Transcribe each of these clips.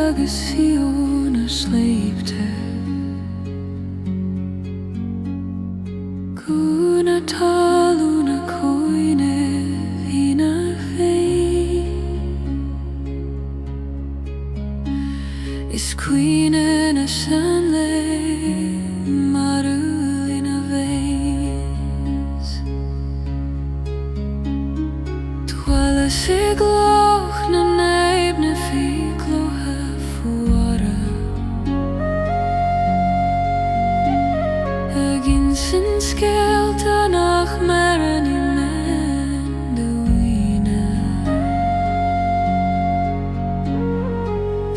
agus aonar sléibhte. Cúna talún a coineadh ina féin. Is cuimhne na seanlae marúil ina bhéis. Chuala sé glaoch na n-aibhne fi chlocha fuara. Ag insint scéalta nach maireann ndúibne.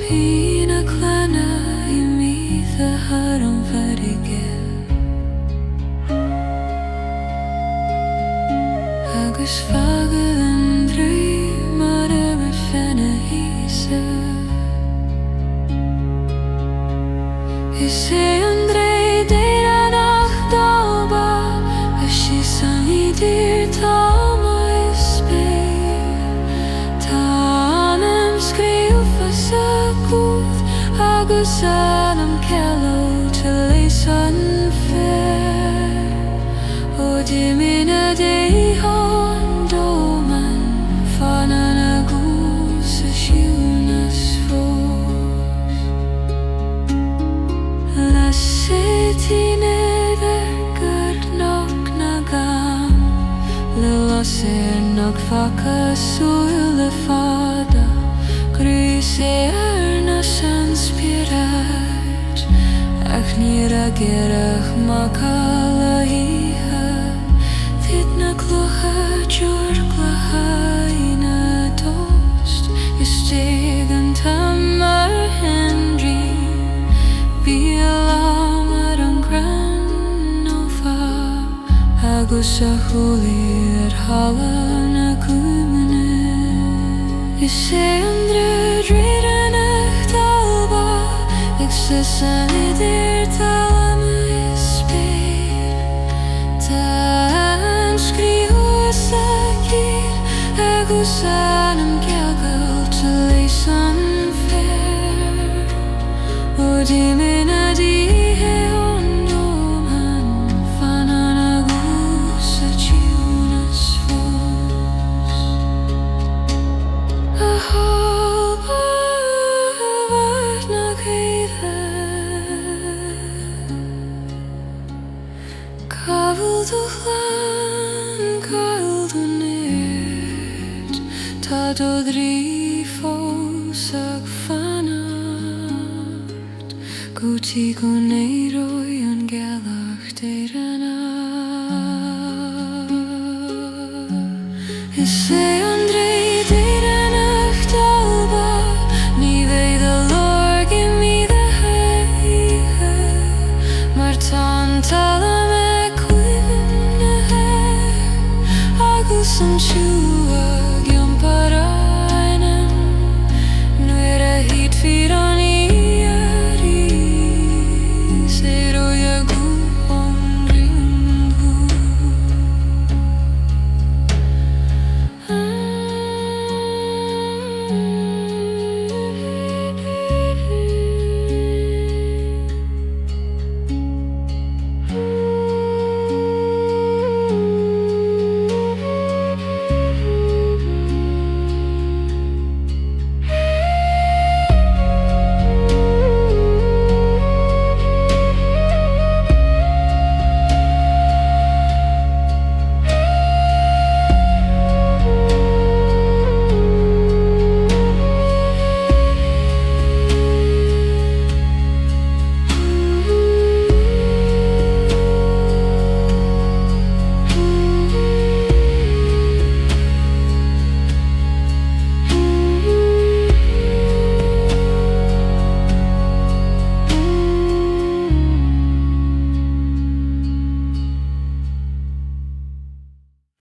Pína clanna I míthe har an bharige. Agus fagad an druids mar a fena hísa. Is an druid nach d'Alba a sheas an idir talma is spéir. Tá anam scríomhas a Guth agus anam ceallaigh leis an fear. O dimine déhon dóman fanan agus a siúnas fós. Nach na gam le nach faca súil le fada. Chroí na sanspiráid ach níor a gearach má caille híthe. Thit na chlocha dúir glaocha ina tost. Is téig an tamar hendrí bí mar an gran ó fá. Agus a chuala ar hala na cuimhne. Is an druid of Alba ag an idir talún is spéir. Tá an scríomhas a cír agus anam ceallaigh leis an fear. O dimine díthe an dóman fanan agus a siúnas fós. A Alba nach Cabhal do chlan, cael do nerd. Tá do drí fós ag fanart. Gútaí go n-aibhne an Gaelic